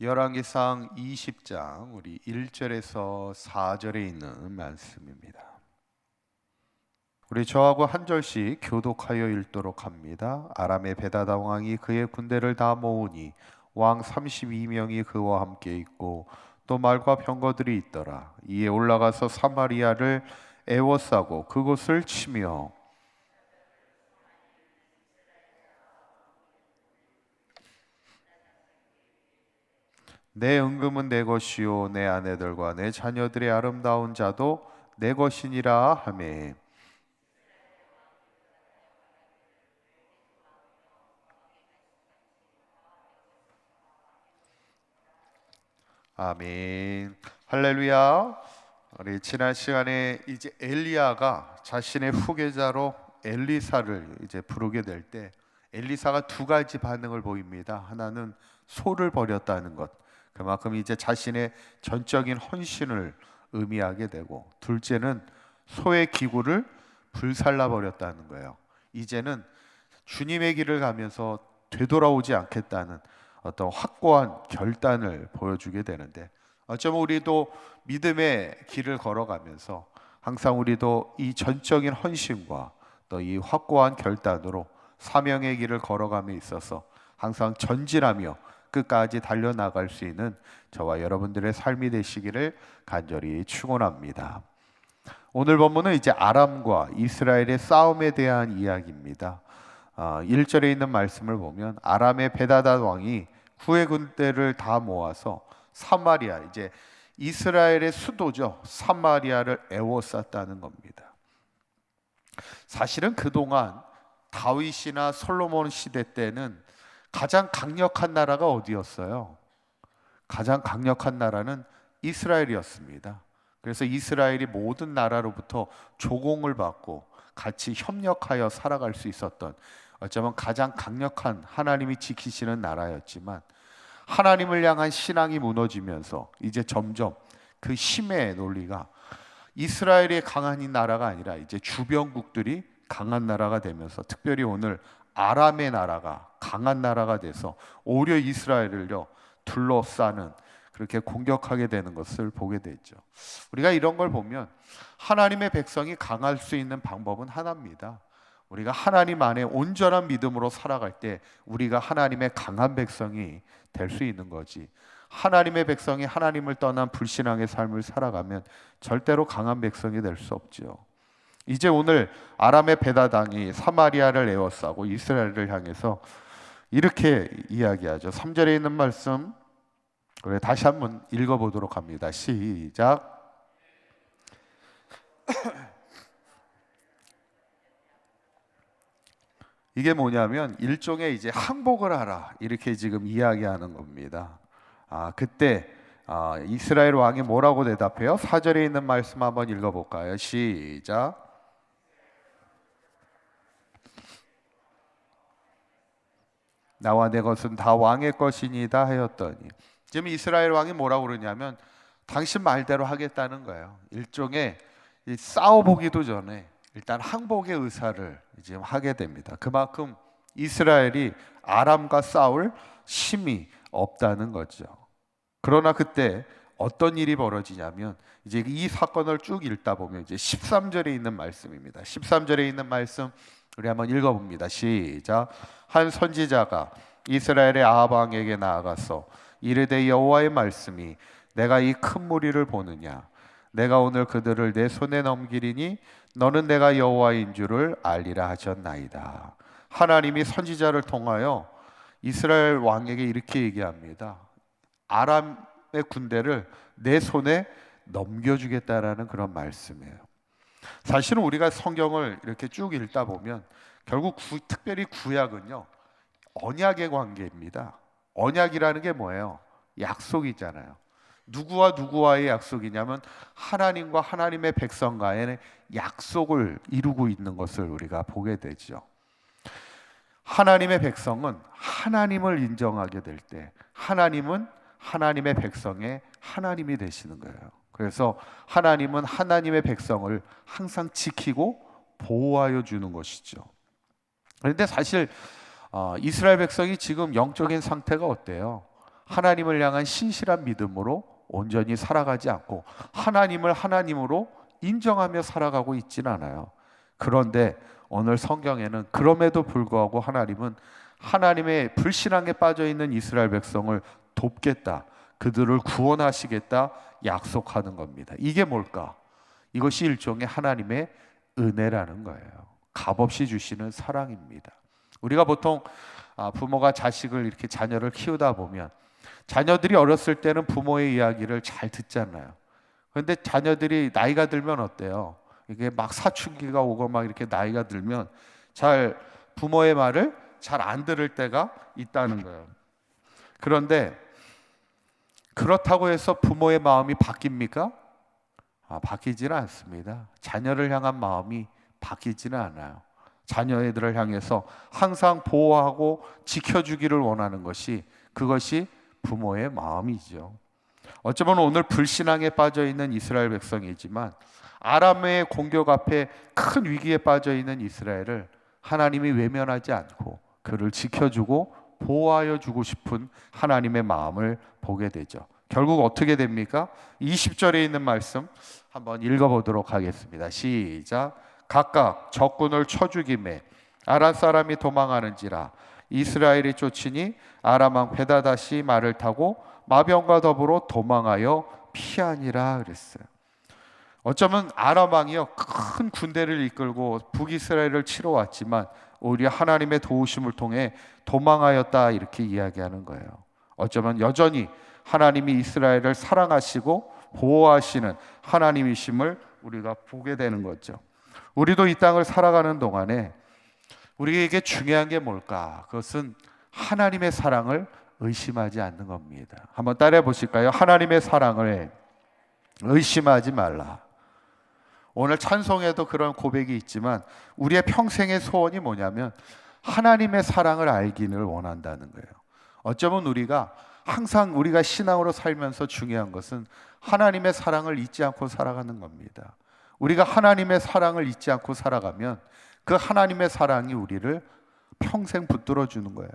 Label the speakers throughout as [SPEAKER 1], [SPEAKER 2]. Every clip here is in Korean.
[SPEAKER 1] 열왕기상 20장 우리 1절에서 4절에 있는 말씀입니다. 우리 저하고 한 절씩 교독하여 읽도록 합니다. 아람의 베다다 왕이 그의 군대를 다 모으니 왕 32명이 그와 함께 있고 또 말과 병거들이 있더라. 이에 올라가서 사마리아를 에워싸고 그곳을 치며 내 은금은 내 것이요 내 아내들과 내 자녀들의 아름다운 자도 내 것이니라 하매 아멘. 할렐루야. 우리 지난 시간에 이제 엘리야가 자신의 후계자로 엘리사를 이제 부르게 될 때 엘리사가 두 가지 반응을 보입니다. 하나는 소를 버렸다는 것, 그만큼 이제 자신의 전적인 헌신을 의미하게 되고, 둘째는 소의 기구를 불살라 버렸다는 거예요. 이제는 주님의 길을 가면서 되돌아오지 않겠다는 어떤 확고한 결단을 보여주게 되는데, 어쩌면 우리도 믿음의 길을 걸어가면서 항상 우리도 이 전적인 헌신과 또 이 확고한 결단으로 사명의 길을 걸어감에 있어서 항상 전진하며 끝까지 달려나갈 수 있는 저와 여러분들의 삶이 되시기를 간절히 축원합니다. 오늘 본문은 이제 아람과 이스라엘의 싸움에 대한 이야기입니다. 1절에 있는 말씀을 보면 아람의 베다다 왕이 후의 군대를 다 모아서 사마리아, 이제 이스라엘의 수도죠, 사마리아를 에워쌌다는 겁니다. 사실은 그동안 다윗이나 솔로몬 시대 때는 가장 강력한 나라가 어디였어요? 가장 강력한 나라는 이스라엘이었습니다. 그래서 이스라엘이 모든 나라로부터 조공을 받고 같이 협력하여 살아갈 수 있었던, 어쩌면 가장 강력한 하나님이 지키시는 나라였지만, 하나님을 향한 신앙이 무너지면서 이제 점점 그 힘의 논리가 이스라엘의 강한 이 나라가 아니라 이제 주변국들이 강한 나라가 되면서, 특별히 오늘 아람의 나라가 강한 나라가 돼서 오히려 이스라엘을요 둘러싸는, 그렇게 공격하게 되는 것을 보게 되죠. 우리가 이런 걸 보면 하나님의 백성이 강할 수 있는 방법은 하나입니다. 우리가 하나님 안에 온전한 믿음으로 살아갈 때 우리가 하나님의 강한 백성이 될 수 있는 거지, 하나님의 백성이 하나님을 떠난 불신앙의 삶을 살아가면 절대로 강한 백성이 될 수 없죠. 이제 오늘 아람의 베다당이 사마리아를 에워싸고 이스라엘을 향해서 이렇게 이야기하죠. 3절에 있는 말씀 우리 다시 한번 읽어보도록 합니다. 시작. 이게 뭐냐면 일종의 이제 항복을 하라, 이렇게 지금 이야기하는 겁니다. 그때 이스라엘 왕이 뭐라고 대답해요? 4절에 있는 말씀 한번 읽어볼까요? 시작. 나와 내 것은 다 왕의 것이니다 하였더니, 지금 이스라엘 왕이 뭐라고 그러냐면 당신 말대로 하겠다는 거예요. 일종의 싸워보기도 전에 일단 항복의 의사를 지금 하게 됩니다. 그만큼 이스라엘이 아람과 싸울 힘이 없다는 거죠. 그러나 그때 어떤 일이 벌어지냐면, 이제 이 사건을 쭉 읽다 보면 이제 13절에 있는 말씀입니다. 13절에 있는 말씀 우리 한번 읽어봅니다. 시작. 한 선지자가 이스라엘의 아합 왕에게 나아가서 이르되 여호와의 말씀이 내가 이 큰 무리를 보느냐, 내가 오늘 그들을 내 손에 넘기리니 너는 내가 여호와인 줄을 알리라 하셨나이다. 하나님이 선지자를 통하여 이스라엘 왕에게 이렇게 얘기합니다. 아람의 군대를 내 손에 넘겨주겠다라는 그런 말씀이에요. 사실은 우리가 성경을 이렇게 쭉 읽다 보면 결국 특별히 구약은요 언약의 관계입니다. 언약이라는 게 뭐예요? 약속이잖아요. 누구와 누구와의 약속이냐면 하나님과 하나님의 백성과의 약속을 이루고 있는 것을 우리가 보게 되죠. 하나님의 백성은 하나님을 인정하게 될 때 하나님은 하나님의 백성의 하나님이 되시는 거예요. 그래서 하나님은 하나님의 백성을 항상 지키고 보호하여 주는 것이죠. 그런데 사실 이스라엘 백성이 지금 영적인 상태가 어때요? 하나님을 향한 신실한 믿음으로 온전히 살아가지 않고 하나님을 하나님으로 인정하며 살아가고 있지는 않아요. 그런데 오늘 성경에는 그럼에도 불구하고 하나님은 하나님의 불신앙에 빠져 있는 이스라엘 백성을 돕겠다, 그들을 구원하시겠다 약속하는 겁니다. 이게 뭘까? 이것이 일종의 하나님의 은혜라는 거예요. 값없이 주시는 사랑입니다. 우리가 보통 부모가 자식을 이렇게 자녀를 키우다 보면 자녀들이 어렸을 때는 부모의 이야기를 잘 듣잖아요. 그런데 자녀들이 나이가 들면 어때요? 이게 막 사춘기가 오고 막 이렇게 나이가 들면 잘 부모의 말을 잘 안 들을 때가 있다는 거예요. 그런데 그렇다고 해서 부모의 마음이 바뀝니까? 바뀌지는 않습니다. 자녀를 향한 마음이 바뀌지는 않아요. 자녀들을 향해서 항상 보호하고 지켜주기를 원하는 것이, 그것이 부모의 마음이죠. 어쩌면 오늘 불신앙에 빠져 있는 이스라엘 백성이지만 아람의 공격 앞에 큰 위기에 빠져 있는 이스라엘을 하나님이 외면하지 않고 그를 지켜주고 보호하여 주고 싶은 하나님의 마음을 보게 되죠. 결국 어떻게 됩니까? 20절에 있는 말씀 한번 읽어보도록 하겠습니다. 시작. 각각 적군을 쳐 죽이매 아람 사람이 도망하는지라 이스라엘이 쫓으니 아람 왕 베다다시 말을 타고 마병과 더불어 도망하여 피하니라 그랬어요. 어쩌면 아람 왕이요 큰 군대를 이끌고 북이스라엘을 치러 왔지만 오히려 하나님의 도우심을 통해 도망하였다, 이렇게 이야기하는 거예요. 어쩌면 여전히 하나님이 이스라엘을 사랑하시고 보호하시는 하나님이심을 우리가 보게 되는 거죠. 우리도 이 땅을 살아가는 동안에 우리에게 중요한 게 뭘까? 그것은 하나님의 사랑을 의심하지 않는 겁니다. 한번 따라해 보실까요? 하나님의 사랑을 의심하지 말라. 오늘 찬송에도 그런 고백이 있지만 우리의 평생의 소원이 뭐냐면 하나님의 사랑을 알기를 원한다는 거예요. 어쩌면 우리가 항상 우리가 신앙으로 살면서 중요한 것은 하나님의 사랑을 잊지 않고 살아가는 겁니다. 우리가 하나님의 사랑을 잊지 않고 살아가면 그 하나님의 사랑이 우리를 평생 붙들어 주는 거예요.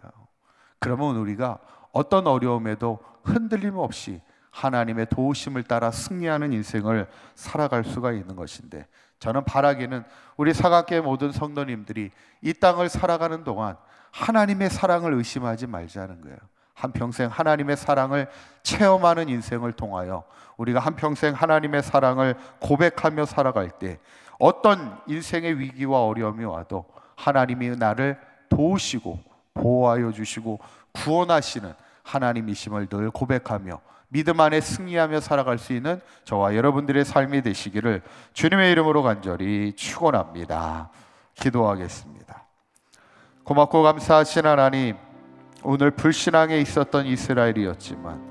[SPEAKER 1] 그러면 우리가 어떤 어려움에도 흔들림 없이 하나님의 도우심을 따라 승리하는 인생을 살아갈 수가 있는 것인데, 저는 바라기는 우리 사각교회 모든 성도님들이 이 땅을 살아가는 동안 하나님의 사랑을 의심하지 말자는 거예요. 한평생 하나님의 사랑을 체험하는 인생을 통하여 우리가 한평생 하나님의 사랑을 고백하며 살아갈 때 어떤 인생의 위기와 어려움이 와도 하나님이 나를 도우시고 보호하여 주시고 구원하시는 하나님이심을 늘 고백하며 믿음 안에 승리하며 살아갈 수 있는 저와 여러분들의 삶이 되시기를 주님의 이름으로 간절히 축원합니다. 기도하겠습니다. 고맙고 감사하신 하나님, 오늘 불신앙에 있었던 이스라엘이었지만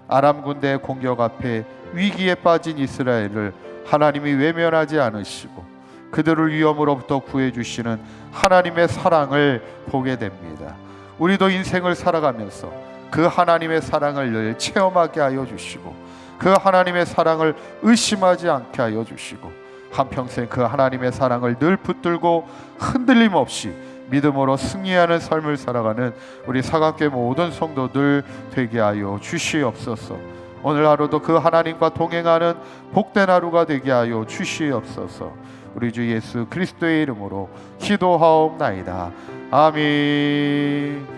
[SPEAKER 1] 아람 군대의 공격 앞에 위기에 빠진 이스라엘을 하나님이 외면하지 않으시고 그들을 위험으로부터 구해주시는 하나님의 사랑을 보게 됩니다. 우리도 인생을 살아가면서 그 하나님의 사랑을 늘 체험하게 하여 주시고 그 하나님의 사랑을 의심하지 않게 하여 주시고 한평생 그 하나님의 사랑을 늘 붙들고 흔들림 없이 믿음으로 승리하는 삶을 살아가는 우리 사각교회 모든 성도들 되게 하여 주시옵소서. 오늘 하루도 그 하나님과 동행하는 복된 하루가 되게 하여 주시옵소서. 우리 주 예수 그리스도의 이름으로 기도하옵나이다. 아멘.